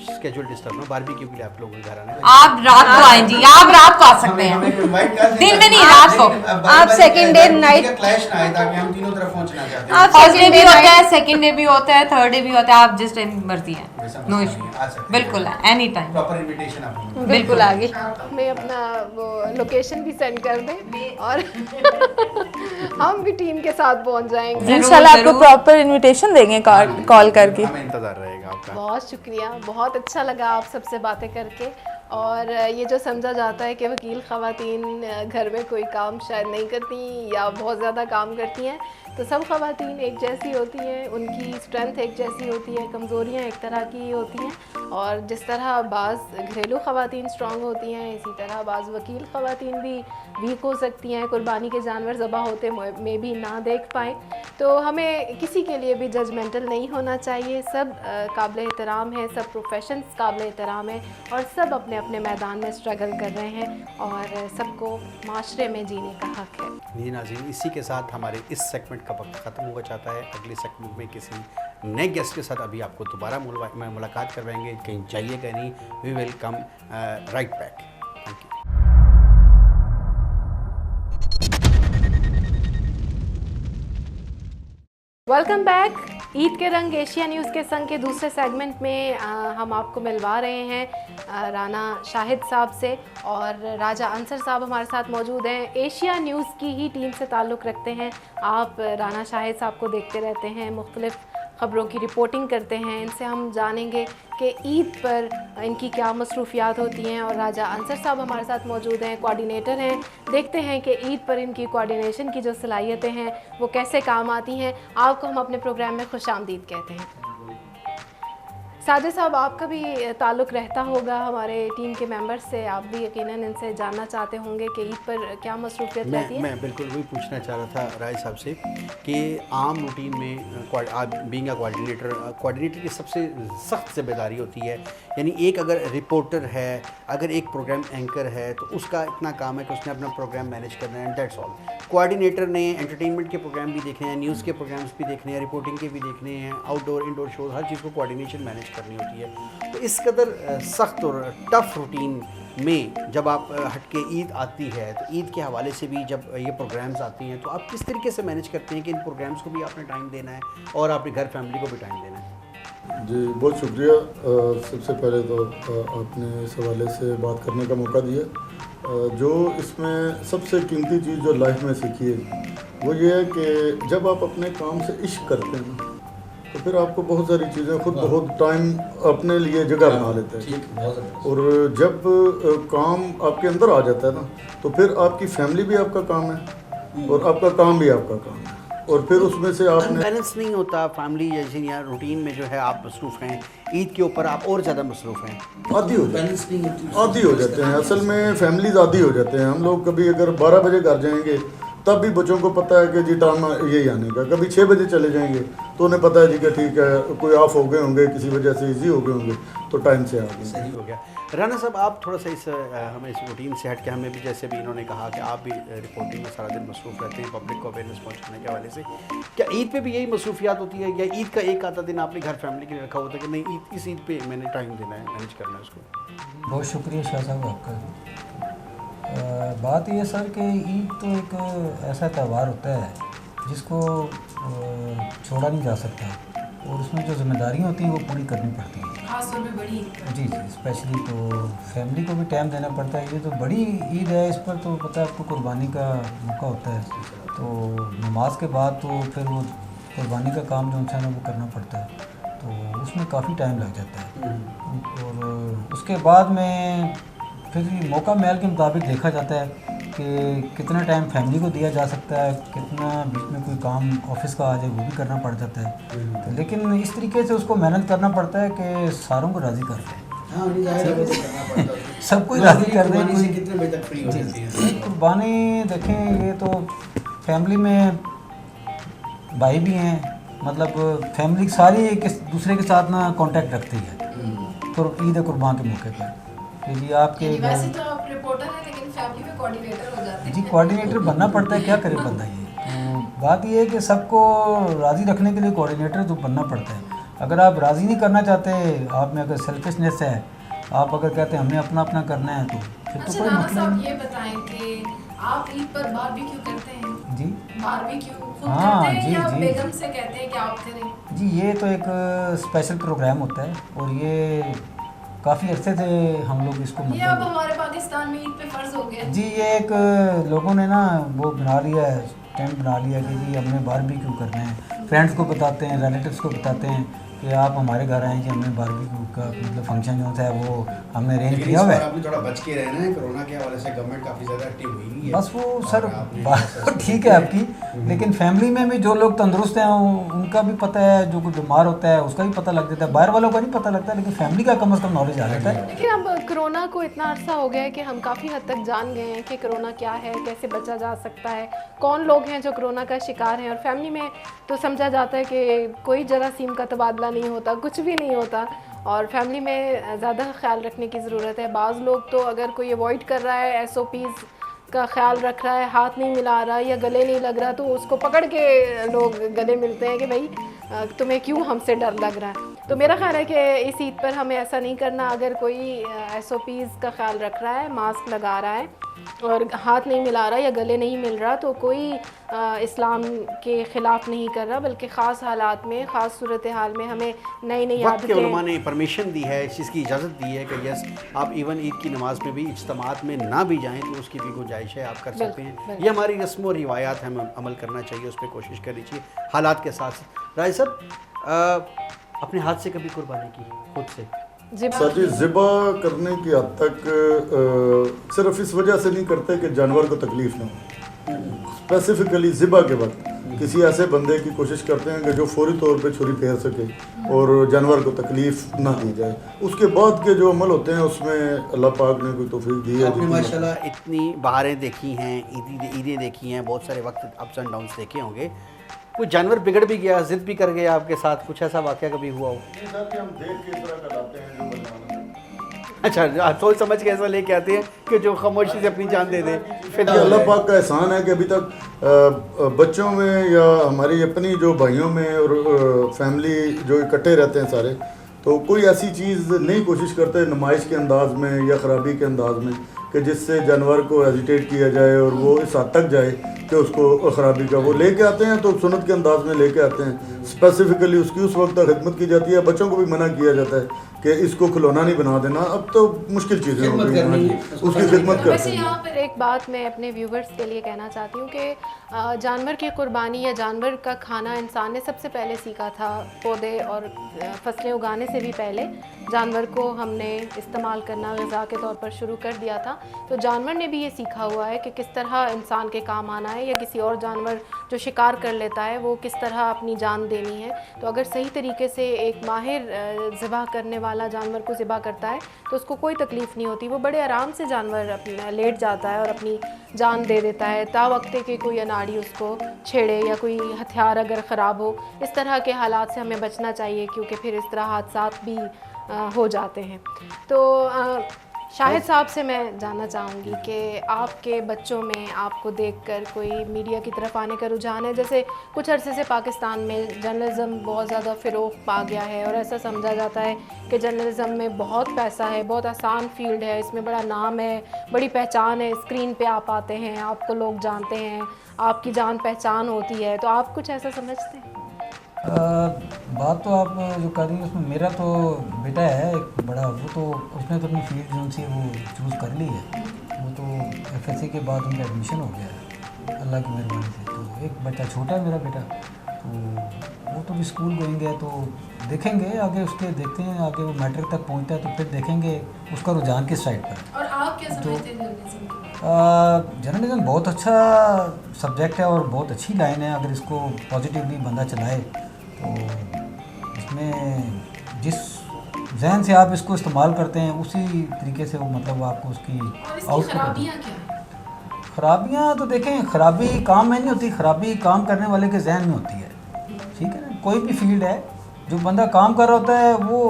स्केड्यूल डिस्टर्ब ना, बारबेक्यू के लिए आप लोगों के घर आना। आप रात को आएं जी, आप रात को आ सकते हैं, दिन में नहीं, रात को। आप सेकंड डे नाइट क्लैश ना आए, ताकि हम तीनों तरफ पहुंचना चाहते हैं। आप फर्स्ट डे सेकंड भी डे होता है, सेकंड डे भी होता है, थर्ड डे भी होता है, आप जिस टाइम मर्जी है, नो आ इशू, सकते हैं। बिल्कुल है, एनी टाइम। प्रॉपर इनविटेशन आपको बिल्कुल आगे आप हमें अपना वो लोकेशन भी सेंड कर दें और हम भी टीम के साथ पहुंच जाएंगे। इंशाल्लाह आपको प्रॉपर इनविटेशन देंगे कॉल करके। हमें इंतजार रहेगा आपका। बहुत शुक्रिया, बहुत अच्छा लगा आप सबसे बातें करके। और ये जो समझा जाता है कि वकील ख़वातीन घर में कोई काम शायद नहीं करती या बहुत ज़्यादा काम करती हैं, तो सब ख़वातीन एक जैसी होती हैं, उनकी स्ट्रेंथ एक जैसी होती है, कमज़ोरियाँ एक तरह की होती हैं। और जिस तरह बाज़ घरेलू ख़वातीन स्ट्रॉन्ग होती हैं, इसी तरह बाज़ वकील ख़वातीन भी वीक हो सकती हैं, कुर्बानी के जानवर ज़बा होते में भी ना देख पाएँ। तो हमें किसी के लिए भी जजमेंटल नहीं होना चाहिए। सब काबिल एहतराम है, सब प्रोफेशंस काबिल एहतराम है और सब अपने अपने मैदान में स्ट्रगल कर रहे हैं और सबको माशरे में जीने का हक़ है। जी नाज़रीन, इसी के साथ हमारे इस सेगमेंट का वक्त ख़त्म होगा चाहता है। अगले सेगमेंट में किसी नए गेस्ट के साथ अभी आपको दोबारा मुलाकात करवाएंगे, कहीं जाइएगा नहीं, we will come right back. Thank you. Welcome back. Eid के रंग एशिया न्यूज़ के संग के दूसरे सेगमेंट में हम आपको मिलवा रहे हैं राना शाहिद साहब से, और राजा अंसर साहब हमारे साथ मौजूद हैं। एशिया न्यूज़ की ही टीम से ताल्लुक़ रखते हैं। आप राना शाहिद साहब को देखते रहते हैं, मुख्तलिफ़ ख़बरों की रिपोर्टिंग करते हैं। इनसे हम जानेंगे कि ईद पर इनकी क्या मसरूफियात होती हैं। और राजा अंसर साहब हमारे साथ मौजूद हैं, कोऑर्डिनेटर हैं। देखते हैं कि ईद पर इनकी कोऑर्डिनेशन की जो सलाहियतें हैं वो कैसे काम आती हैं। आपको हम अपने प्रोग्राम में खुशामदीद कहते हैं। साजिद साहब, आपका भी ताल्लुक़ रहता होगा हमारे टीम के मेंबर्स से, आप भी यकीनन इनसे जानना चाहते होंगे कि ईद पर क्या मसरूफियत रहती है। मैं बिल्कुल वही पूछना चाह रहा था राय साहब से कि आम रूटीन में आप बीइंग अ कोऑर्डिनेटर की सबसे सख्त जिम्मेदारी होती है। यानी एक अगर रिपोर्टर है, अगर एक प्रोग्राम एंकर है, तो उसका इतना काम है कि उसने अपना प्रोग्राम मैनेज करना है, दैट्स ऑल। कोऑर्डिनेटर ने एंटरटेनमेंट के प्रोग्राम भी देखने हैं, न्यूज़ के प्रोग्राम्स भी देखने हैं, रिपोर्टिंग के भी देखने हैं, आउटडोर इंडोर शोज़, हर चीज़ को कोऑर्डिनेशन मैनेज करनी होती है। तो इस कदर सख्त और टफ रूटीन में जब आप हट के ईद आती है, तो ईद के हवाले से भी जब ये प्रोग्राम्स आती हैं, तो आप किस तरीके से मैनेज करते हैं कि इन प्रोग्राम्स को भी आपने टाइम देना है और आपने घर फैमिली को भी टाइम देना है? जी बहुत शुक्रिया। सबसे पहले तो आपने इस हवाले से बात करने का मौका दिया। जो इसमें सबसे कीमती चीज़ जो लाइफ में सीखी है वो ये है कि जब आप अपने काम से इश्क करते हैं ना, तो फिर आपको बहुत सारी चीज़ें खुद बहुत टाइम अपने लिए जगह बना लेते हैं। और जब काम आपके अंदर आ जाता है ना, तो फिर आपकी फैमिली भी आपका काम है और आपका काम भी आपका काम है, और फिर उसमें से आपने बैलेंस नहीं होता फैमिली जैसे या रूटीन में जो है आप मसरूफ़ हैं, ईद के ऊपर आप और ज़्यादा मसरूफ़ हैं, आदी हो जाते हैं। असल में फैमिलीज आदी हो जाते हैं। हम लोग कभी अगर 12 बजे घर जाएंगे तब भी बच्चों को पता है कि जी टाइम यही आने का। कभी 6 बजे चले जाएंगे तो उन्हें पता है जी कि ठीक है, कोई ऑफ हो गए होंगे, किसी वजह से इजी हो गए होंगे, तो टाइम से आ गए। सही हो गया। राना साहब, आप थोड़ा सा हमें इस रूटीन से हट के, हमें भी जैसे भी इन्होंने कहा कि आप भी रिपोर्टिंग में सारा दिन मसरूफ़ रहते हैं, पब्लिक को अवेयरनेस पहुँचाने के हवाले से, क्या ईद पे भी यही मसरूफियात होती है या ईद का एक आधा दिन आपने घर फैमिली के लिए रखा होता है कि नहीं इस ईद पे मैंने टाइम देना है, मैनेज करना है उसको? बहुत शुक्रिया शाह साहब आपका। बात ये सर कि ईद तो एक ऐसा त्यौहार होता है जिसको छोड़ा नहीं जा सकता, और उसमें जो जिम्मेदारियाँ होती हैं वो पूरी करनी पड़ती हैं, खास तौर पे बड़ी। जी स्पेशली तो फैमिली को भी टाइम देना पड़ता है। ये तो बड़ी ईद है, इस पर तो पता है आपको कुर्बानी का मौका होता है, तो नमाज के बाद तो फिर वो कुर्बानी का काम जो इंसान है वो करना पड़ता है, तो उसमें काफ़ी टाइम लग जाता है। और उसके बाद में फिर मौका महल के मुताबिक देखा जाता है कि कितना टाइम फैमिली को दिया जा सकता है, कितना बीच में कोई काम ऑफिस का आ जाए वो भी करना पड़ जाता है। तो लेकिन इस तरीके से उसको मेहनत करना पड़ता है कि सारों को राज़ी कर दें, सबको राज़ी कर दें। कितने बजे तक फ्री हो जाती है कुर्बानी? देखें, ये तो फैमिली में भाई भी हैं, मतलब फैमिली सारी एक दूसरे के साथ ना कांटेक्ट रखती है तो ईद कुर्बान के मौके पर कि जी आपके वैसे तो आप रिपोर्टर हैं लेकिन फैमिली में कोऑर्डिनेटर हो जाते हैं। जी कोऑर्डिनेटर बनना पड़ता है, क्या करे बंदा। ये तो बात ये है कि सबको राज़ी रखने के लिए कोऑर्डिनेटर तो बनना पड़ता है। अगर आप राज़ी नहीं करना चाहते, आप में अगर सेल्फिशनेस है, आप अगर कहते हैं हमने अपना अपना करना है, तो फिर तो कोई मतलब नहीं। ये बताएं कि आप ईद पर बारबेक्यू करते हैं? जी बारबेक्यू खुद हाँ, करते हैं जी, या जी। बेगम से कहते हैं कि आप करें? जी ये तो एक स्पेशल प्रोग्राम होता है, और ये काफ़ी अरसे से हम लोग इसको ये अब हमारे पाकिस्तान में ईद पे फर्ज हो गया। जी ये एक लोगों ने ना वो बना लिया है, टेंट बना लिया कि जी हमने बारबेक्यू करना है। फ्रेंड्स को बताते हैं, रिलेटिव्स को बताते हैं कि आप हमारे घर आए कि हमने बारबेक्यू का मतलब फंक्शन जो होता है वो हमने अरेंज किया हुआ है। आपने थोड़ा बच के रहना है, कोरोना के हवाले से गवर्नमेंट काफ़ी ज़्यादा एक्टिव हुई नहीं है। बस वो सर बात ठीक है आपकी, लेकिन फैमिली में भी जो लोग तंदुरुस्त हैं उनका भी पता है, जो कोई बीमार होता है उसका भी पता लग जाता है, बाहर वालों का नहीं पता लगता, लेकिन फैमिली का कम से कम नॉलेज आ जाता है। लेकिन अब कोरोना को इतना अरसा हो गया है कि हम काफ़ी हद तक जान गए हैं कि कोरोना क्या है, कैसे बचा जा सकता है, कौन लोग हैं जो कोरोना का शिकार हैं। और फैमिली में तो समझा जाता है कि कोई जरासीम का तबादला नहीं होता, कुछ भी नहीं होता, और फैमिली में ज़्यादा ख्याल रखने की ज़रूरत है। बाज़ लोग तो अगर कोई अवॉइड कर रहा है, SOPs का ख्याल रख रहा है, हाथ नहीं मिला रहा या गले नहीं लग रहा, तो उसको पकड़ के लोग गले मिलते हैं कि भाई तुम्हें क्यों हमसे डर लग रहा है। तो मेरा ख्याल है कि इस ईद पर हमें ऐसा नहीं करना। अगर कोई SOPs का ख्याल रख रहा है, मास्क लगा रहा है और हाथ नहीं मिला रहा या गले नहीं मिल रहा, तो कोई इस्लाम के ख़िलाफ़ नहीं कर रहा, बल्कि ख़ास हालात में, ख़ास सूरत हाल में हमें नई नई वक्त के उलमा आदतें। ने परमिशन दी है, इस चीज़ की इजाज़त दी है कि यस आप इवन ईद की नमाज में भी इज्तिमात में ना भी जाएँ तो उसकी भी गुंजाइश है, आप कर सकते हैं। ये हमारी रस्म और रिवायात है, हमें अमल करना चाहिए, उस पर कोशिश करनी चाहिए हालात के साथ। राय साहब, अपने हाथ से कभी कुर्बानी की खुद से? साथी ज़िबा करने की हद तक सिर्फ इस वजह से नहीं करते कि जानवर को तकलीफ़ ना हो। स्पेसिफिकली ज़िबा के वक्त किसी ऐसे बंदे की कोशिश करते हैं कि जो फौरी तौर पे छुरी फेर सके और जानवर को तकलीफ़ ना दी जाए। उसके बाद के जो अमल होते हैं उसमें अल्लाह पाक ने कोई तौफीक दी है। आपने माशाल्लाह इतनी बहारें देखी हैं, ईदें देखी हैं, बहुत सारे वक्त अप्स एंड डाउन्स देखे होंगे। कोई जानवर बिगड़ भी गया, ज़िद भी कर गया आपके साथ, कुछ ऐसा वाक़या कभी हुआ हो? हम देख के इस तरह का लाते हैं जो बनवाना। अच्छा, आप सोच समझ के ऐसा लेके आते हैं कि जो खामोशी से अपनी जान दे दे। फिर अल्लाह पाक का एहसान है कि अभी तक बच्चों में या हमारी अपनी जो भाइयों में और फैमिली जो इकट्ठे रहते हैं सारे, तो कोई ऐसी चीज़ नहीं कोशिश करते नुमाइश के अंदाज में या ख़राबी के अंदाज में कि जिससे जानवर को एजिटेट किया जाए और वो इस हद तक जाए कि उसको ख़राबी का वो लेके आते हैं। तो सुन्नत के अंदाज में लेके आते हैं, स्पेसिफिकली उसकी उस वक्त तक खिदमत की जाती है। बच्चों को भी मना किया जाता है कि इसको खिलौना नहीं बना देना, अब तो मुश्किल चीज़ें हो गई हैं, उसकी खिदमत करते वैसे हैं। यहाँ पर एक बात मैं अपने व्यूवर्स के लिए कहना चाहती हूँ कि जानवर की कुर्बानी या जानवर का खाना इंसान ने सबसे पहले सीखा था। पौधे और फसलें उगाने से भी पहले जानवर को हमने इस्तेमाल करना ग़िज़ा के तौर पर शुरू कर दिया था। तो जानवर ने भी ये सीखा हुआ है कि किस तरह इंसान के काम आना है, या किसी और जानवर जो शिकार कर लेता है वो किस तरह अपनी जान देनी है। तो अगर सही तरीके से एक माहिर ज़िबा करने वाला जानवर को ज़िबा करता है तो उसको कोई तकलीफ़ नहीं होती, वो बड़े आराम से जानवर अपना लेट जाता है और अपनी जान दे देता है, तावक्ते के कोई अनाड़ी उसको छेड़े या कोई हथियार अगर ख़राब हो। इस तरह के हालात से हमें बचना चाहिए, क्योंकि फिर इस तरह हादसात भी हो जाते हैं। तो शाहिद साहब से मैं जानना चाहूँगी कि आपके बच्चों में आपको देखकर कोई मीडिया की तरफ आने का रुझान है? जैसे कुछ अरसे से पाकिस्तान में जर्नलिज़म बहुत ज़्यादा फ़िरोग़ पा गया है और ऐसा समझा जाता है कि जर्नलिज़म में बहुत पैसा है, बहुत आसान फील्ड है, इसमें बड़ा नाम है, बड़ी पहचान है, स्क्रीन पे आप आते हैं, आपको लोग जानते हैं, आपकी जान पहचान होती है। तो आप कुछ ऐसा समझते हैं? बात तो आप जो कर रही हैं उसमें मेरा तो बेटा है एक बड़ा, वो तो उसने तो अपनी फील्ड जो सी वो चूज़ कर ली है। वो तो FSC के बाद उनका एडमिशन हो गया है अल्लाह की मेहरबानी से। तो एक बच्चा छोटा है मेरा बेटा, तो वो तो भी स्कूल गोइंग है, तो देखेंगे आगे उसके, देखते हैं आगे वो मैट्रिक तक पहुंचता है तो फिर देखेंगे उसका रुझान किस साइड पर। और आप क्या समझते हैं जर्नलिज्म के? जर्नलिज्म बहुत अच्छा सब्जेक्ट है और बहुत अच्छी लाइन है। अगर इसको पॉजिटिवली बंदा चलाए तो इसमें जिस जहन से आप इसको इस्तेमाल करते हैं उसी तरीके से वो मतलब आपको उसकी खराबियाँ क्या हैं? खराबियाँ तो देखें, खराबी काम में नहीं होती, खराबी काम करने वाले के जहन में होती है। ठीक है ना, कोई भी फील्ड है, जो बंदा काम कर रहा होता है वो,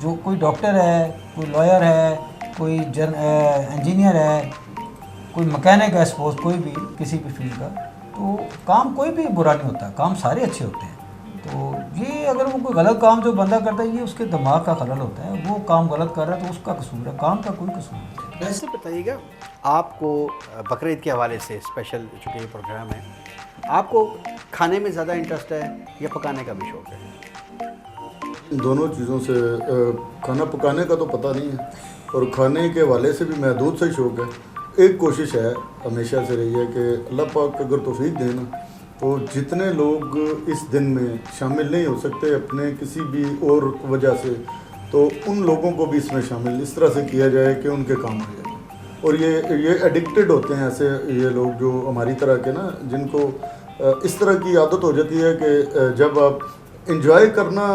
जो कोई डॉक्टर है, कोई लॉयर है, कोई इंजीनियर है, कोई मैकेनिक है, सपोज कोई भी किसी भी फील्ड का, तो काम कोई भी बुरा नहीं होता, काम सारे अच्छे होते हैं। तो ये अगर वो कोई गलत काम जो बंदा करता है ये उसके दिमाग का खलल होता है, वो काम गलत कर रहा है तो उसका कसूर है, काम का कोई कसूर नहीं है। वैसे बताइएगा, आपको बकरीद के हवाले से स्पेशल चूँकि ये प्रोग्राम है, आपको खाने में ज़्यादा इंटरेस्ट है या पकाने का भी शौक़ है? दोनों चीज़ों से खाना पकाने का तो पता नहीं है और खाने के हवाले से भी महदूद से शौक़ है। एक कोशिश है हमेशा से रही है कि अल्लाह पाक अगर तौफीक देना तो जितने लोग इस दिन में शामिल नहीं हो सकते अपने किसी भी और वजह से, तो उन लोगों को भी इसमें शामिल इस तरह से किया जाए कि उनके काम आ जाए। और ये एडिक्टेड होते हैं ऐसे ये लोग जो हमारी तरह के ना, जिनको इस तरह की आदत हो जाती है कि जब आप इंजॉय करना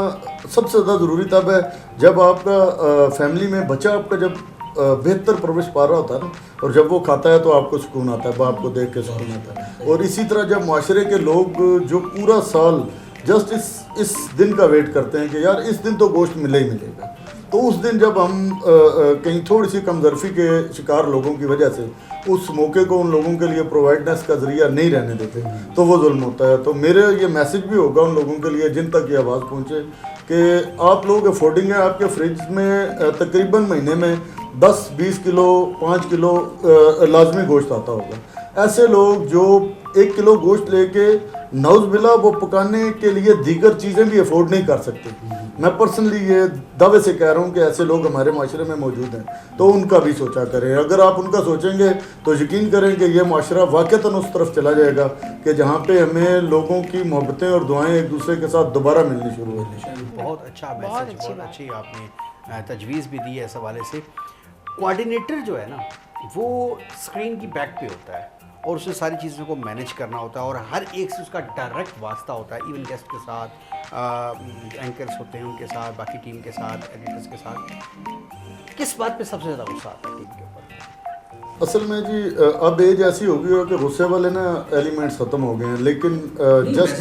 सबसे ज़्यादा ज़रूरी तब है जब आपका फैमिली में बच्चा आपका जब बेहतर परवरिश पा रहा होता है ना, और जब वो खाता है तो आपको सुकून आता है, बाप को देख के सुकून आता है। और इसी तरह जब माशरे के लोग जो पूरा साल जस्ट इस दिन का वेट करते हैं कि यार इस दिन तो गोश्त मिले ही मिलेगा, तो उस दिन जब हम कहीं थोड़ी सी कमजोरी के शिकार लोगों की वजह से उस मौके को उन लोगों के लिए प्रोवाइडनेस का ज़रिया नहीं रहने देते तो वो जुल्म होता है। तो मेरे ये मैसेज भी होगा उन लोगों के लिए जिन तक ये आवाज़ पहुँचे कि आप लोग अफोर्डिंग है, आपके फ्रिज में तकरीबन महीने में 10-20 किलो 5 किलो लाजमी गोश्त आता होगा। ऐसे लोग जो 1 किलो गोश्त लेके नौज़बिल्ला वो पकाने के लिए दीगर चीज़ें भी अफोर्ड नहीं कर सकते। मैं पर्सनली ये दावे से कह रहा हूँ कि ऐसे लोग हमारे माशरे में मौजूद हैं, तो उनका भी सोचा करें। अगर आप उनका सोचेंगे तो यकीन करें कि ये माशरा वाक़तन उस तरफ चला जाएगा कि जहाँ पे हमें लोगों की मोहब्बतें और दुआएं एक दूसरे के साथ दोबारा मिलनी शुरू होगी। बहुत अच्छा मैसेज, अच्छी बहुत बात। अच्छी आपने तजवीज़ भी दी है इस हवाले से। कोऑर्डिनेटर जो है ना वो स्क्रीन की बैक पे होता है और उसे सारी चीज़ों को मैनेज करना होता है और हर एक से उसका डायरेक्ट वास्ता होता है, इवन गेस्ट के साथ, एंकर्स होते हैं उनके साथ, बाकी टीम के साथ, एडिटर्स के साथ। किस बात पे सबसे ज़्यादा गुस्सा आता है टीम के ऊपर? असल में जी अब एज ऐसी हो गई है कि गुस्से वाले ना एलिमेंट्स ख़त्म हो गए हैं, लेकिन जस्ट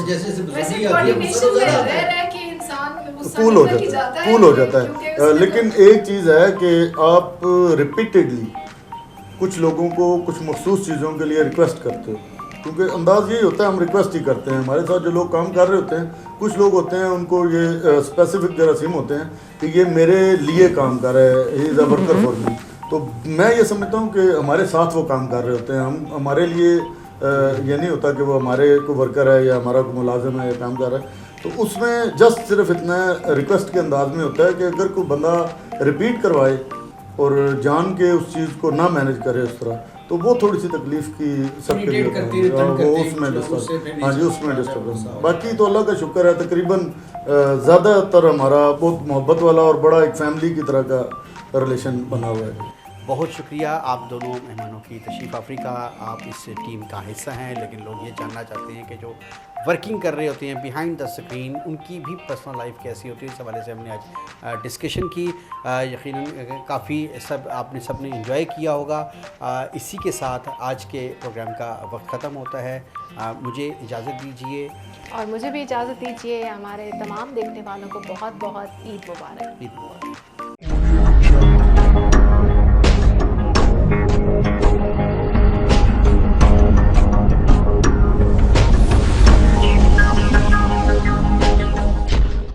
कूल हो जाता है। लेकिन एक चीज़ है कि आप रिपीटेडली कुछ लोगों को कुछ मखसूस चीज़ों के लिए रिक्वेस्ट करते हो, क्योंकि अंदाज़ यही होता है हम रिक्वेस्ट ही करते हैं। हमारे साथ जो लोग काम कर रहे होते हैं, कुछ लोग होते हैं उनको ये स्पेसिफिक जरासीम होते हैं कि ये मेरे लिए काम कर रहा है, he is a worker for me. तो मैं ये समझता हूँ कि हमारे साथ वो काम कर रहे होते हैं, हम हमारे लिए ये नहीं होता कि वो हमारे को वर्कर है या हमारा को मुलाजिम है या काम कर रहा है। तो उसमें जस्ट सिर्फ इतना रिक्वेस्ट के अंदाज में होता है कि अगर कोई बंदा रिपीट करवाए और जान के उस चीज़ को ना मैनेज करे उस तरह, तो वो थोड़ी सी तकलीफ की सबके लिए होती है। वो उसमें डिस्टर्ब, हाँ जी, उसमें डिस्टर्बेंस। बाकी तो अल्लाह का शुक्र है, तकरीबन ज़्यादातर हमारा बहुत मोहब्बत वाला और बड़ा एक फैमिली की तरह का रिलेशन बना हुआ है। बहुत शुक्रिया आप दोनों मेहमानों की तशरीफ़ आफरी का। आप इस टीम का हिस्सा हैं, लेकिन लोग ये जानना चाहते हैं कि जो वर्किंग कर रहे होते हैं बिहाइंड द स्क्रीन, उनकी भी पर्सनल लाइफ कैसी होती है। इस हवाले से हमने आज डिस्कशन की। यकीनन काफ़ी आपने सबने एंजॉय किया होगा। इसी के साथ आज के प्रोग्राम का वक्त ख़त्म होता है। मुझे इजाज़त दीजिए और मुझे भी इजाज़त दीजिए। हमारे तमाम देखने वालों को बहुत बहुत ईद मुबारक। ईद मुबारक।